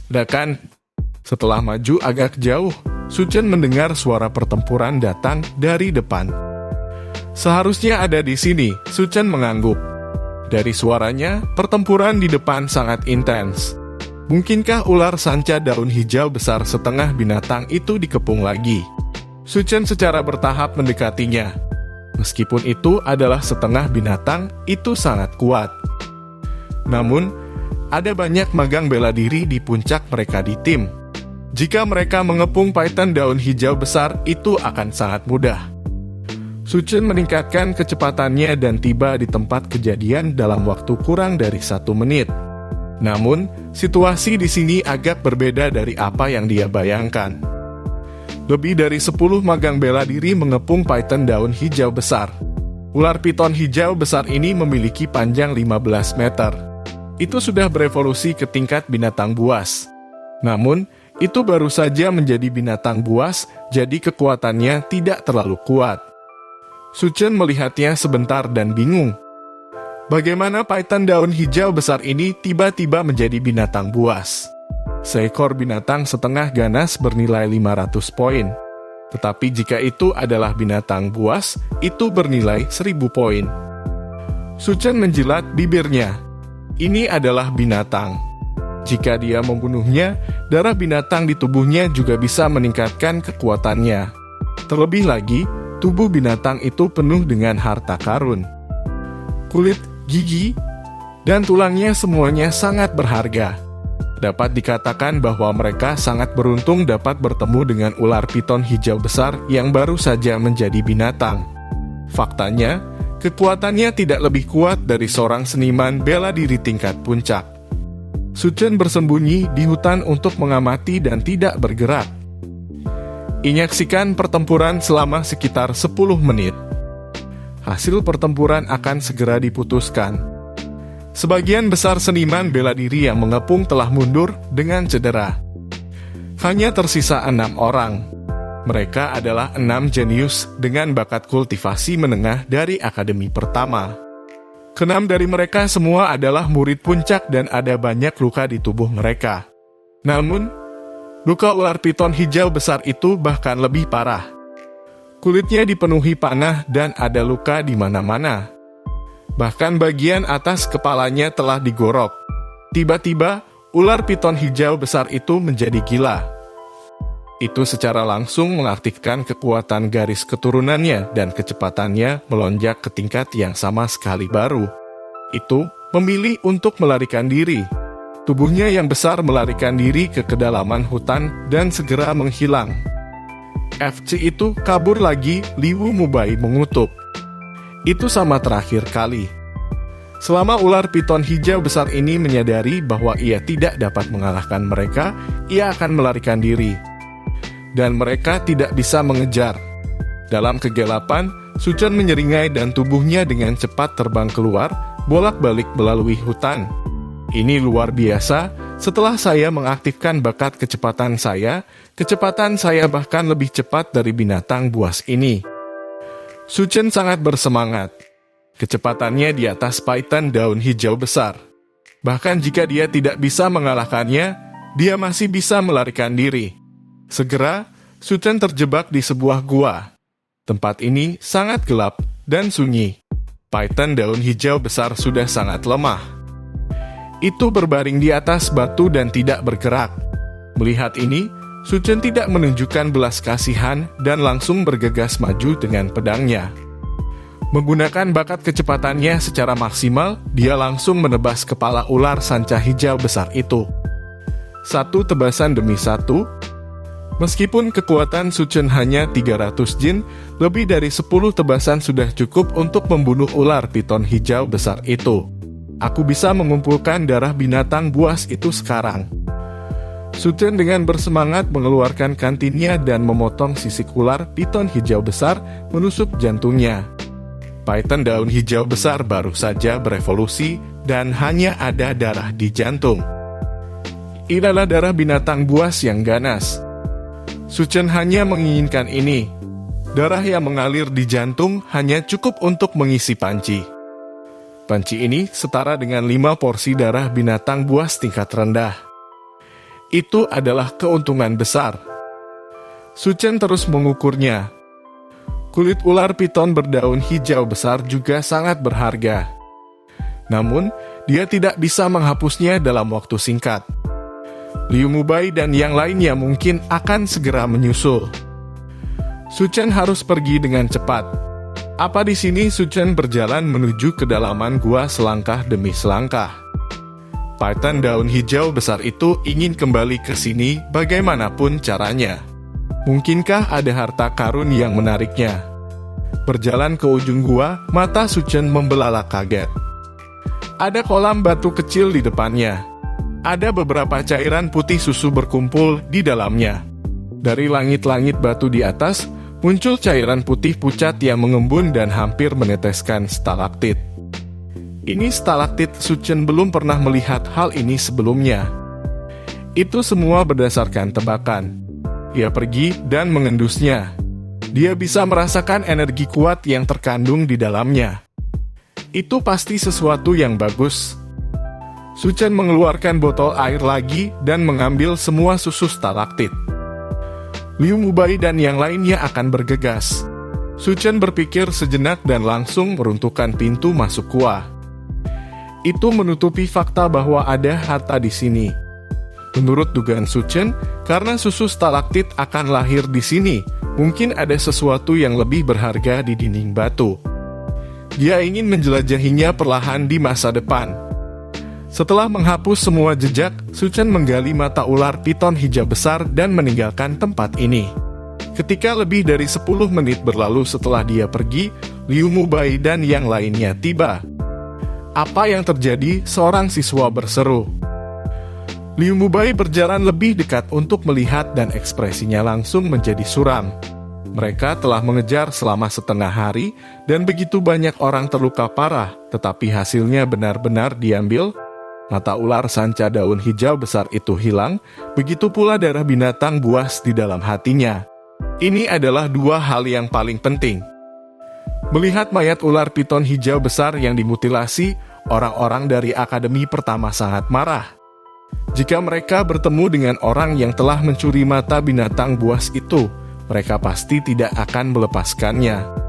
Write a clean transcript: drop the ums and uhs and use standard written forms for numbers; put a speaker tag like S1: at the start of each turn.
S1: Ledakan. Setelah maju agak jauh, Suchen mendengar suara pertempuran datang dari depan. Seharusnya ada di sini, Suchen mengangguk. Dari suaranya, pertempuran di depan sangat intens. Mungkinkah ular sanca daun hijau besar setengah binatang itu dikepung lagi? Suchen secara bertahap mendekatinya. Meskipun itu adalah setengah binatang, itu sangat kuat. Namun, ada banyak magang bela diri di puncak mereka di tim. Jika mereka mengepung python daun hijau besar, itu akan sangat mudah. Suchen meningkatkan kecepatannya dan tiba di tempat kejadian dalam waktu kurang dari 1 menit. Namun, situasi di sini agak berbeda dari apa yang dia bayangkan. Lebih dari 10 magang bela diri mengepung python daun hijau besar. Ular piton hijau besar ini memiliki panjang 15 meter. Itu sudah berevolusi ke tingkat binatang buas. Namun, itu baru saja menjadi binatang buas, jadi kekuatannya tidak terlalu kuat. Suchen melihatnya sebentar dan bingung. Bagaimana python daun hijau besar ini tiba-tiba menjadi binatang buas? Seekor binatang setengah ganas bernilai 500 poin. Tetapi jika itu adalah binatang buas, itu bernilai 1000 poin. Suchen menjilat bibirnya. Ini adalah binatang. Jika dia membunuhnya, darah binatang di tubuhnya juga bisa meningkatkan kekuatannya. Terlebih lagi, tubuh binatang itu penuh dengan harta karun. Kulit, gigi, dan tulangnya semuanya sangat berharga. Dapat dikatakan bahwa mereka sangat beruntung dapat bertemu dengan ular piton hijau besar yang baru saja menjadi binatang. Faktanya, kekuatannya tidak lebih kuat dari seorang seniman bela diri tingkat puncak. Suchen bersembunyi di hutan untuk mengamati dan tidak bergerak. Inyaksikan pertempuran selama sekitar 10 menit. Hasil pertempuran akan segera diputuskan. Sebagian besar seniman bela diri yang mengepung telah mundur dengan cedera. Hanya tersisa 6 orang. Mereka adalah 6 jenius dengan bakat kultivasi menengah dari akademi pertama. Ke-6 dari mereka semua adalah murid puncak dan ada banyak luka di tubuh mereka. Namun, luka ular piton hijau besar itu bahkan lebih parah. Kulitnya dipenuhi panah dan ada luka di mana-mana. Bahkan bagian atas kepalanya telah digorok. Tiba-tiba, ular piton hijau besar itu menjadi gila. Itu secara langsung mengaktifkan kekuatan garis keturunannya dan kecepatannya melonjak ke tingkat yang sama sekali baru. Itu memilih untuk melarikan diri. Tubuhnya yang besar melarikan diri ke kedalaman hutan dan segera menghilang. FC itu kabur lagi, Liu Mubai mengutuk. Itu sama terakhir kali. Selama ular piton hijau besar ini menyadari bahwa ia tidak dapat mengalahkan mereka, ia akan melarikan diri. Dan mereka tidak bisa mengejar. Dalam kegelapan, Suchen menyeringai dan tubuhnya dengan cepat terbang keluar, bolak-balik melalui hutan. Ini luar biasa, setelah saya mengaktifkan bakat kecepatan saya bahkan lebih cepat dari binatang buas ini. Suchen sangat bersemangat. Kecepatannya di atas python daun hijau besar. Bahkan jika dia tidak bisa mengalahkannya, dia masih bisa melarikan diri. Segera, Suchen terjebak di sebuah gua. Tempat ini sangat gelap dan sunyi. Python daun hijau besar sudah sangat lemah. Itu berbaring di atas batu dan tidak bergerak. Melihat ini, Suchen tidak menunjukkan belas kasihan dan langsung bergegas maju dengan pedangnya. Menggunakan bakat kecepatannya secara maksimal, dia langsung menebas kepala ular sanca hijau besar itu. Satu tebasan demi satu. Meskipun kekuatan Suchen hanya 300 jin, lebih dari 10 tebasan sudah cukup untuk membunuh ular piton hijau besar itu. Aku bisa mengumpulkan darah binatang buas itu sekarang. Suchen dengan bersemangat mengeluarkan kantinnya dan memotong sisik ular piton hijau besar menusuk jantungnya. Python daun hijau besar baru saja berevolusi dan hanya ada darah di jantung. Inilah darah binatang buas yang ganas. Suchen hanya menginginkan ini. Darah yang mengalir di jantung hanya cukup untuk mengisi panci. Panci ini setara dengan 5 porsi darah binatang buas tingkat rendah. Itu adalah keuntungan besar. Su Chen terus mengukurnya. Kulit ular piton berdaun hijau besar juga sangat berharga. Namun, dia tidak bisa menghapusnya dalam waktu singkat. Liu Mubai dan yang lainnya mungkin akan segera menyusul. Su Chen harus pergi dengan cepat. Apa di sini Su Chen berjalan menuju kedalaman gua selangkah demi selangkah. Python daun hijau besar itu ingin kembali ke sini bagaimanapun caranya. Mungkinkah ada harta karun yang menariknya? Berjalan ke ujung gua, mata Su Chen membelalak kaget. Ada kolam batu kecil di depannya. Ada beberapa cairan putih susu berkumpul di dalamnya. Dari langit-langit batu di atas, muncul cairan putih pucat yang mengembun dan hampir meneteskan stalaktit. Ini stalaktit. Su Chen belum pernah melihat hal ini sebelumnya. Itu semua berdasarkan tebakan. Ia pergi dan mengendusnya. Dia bisa merasakan energi kuat yang terkandung di dalamnya. Itu pasti sesuatu yang bagus. Su Chen mengeluarkan botol air lagi dan mengambil semua susu stalaktit. Liu Mubai dan yang lainnya akan bergegas. Su Chen berpikir sejenak dan langsung meruntuhkan pintu masuk gua. Itu menutupi fakta bahwa ada harta di sini. Menurut dugaan Su Chen, karena susu stalaktit akan lahir di sini, mungkin ada sesuatu yang lebih berharga di dinding batu. Dia ingin menjelajahinya perlahan di masa depan. Setelah menghapus semua jejak, Su Chen menggali mata ular piton hijau besar dan meninggalkan tempat ini. Ketika lebih dari 10 menit berlalu setelah dia pergi, Liu Mubai dan yang lainnya tiba. Apa yang terjadi? Seorang siswa berseru. Liu Mubai berjalan lebih dekat untuk melihat dan ekspresinya langsung menjadi suram. Mereka telah mengejar selama setengah hari dan begitu banyak orang terluka parah, tetapi hasilnya benar-benar diambil. Mata ular sanca daun hijau besar itu hilang, begitu pula darah binatang buas di dalam hatinya. Ini adalah dua hal yang paling penting. Melihat mayat ular piton hijau besar yang dimutilasi, orang-orang dari Akademi Pertama sangat marah. Jika mereka bertemu dengan orang yang telah mencuri mata binatang buas itu, mereka pasti tidak akan melepaskannya.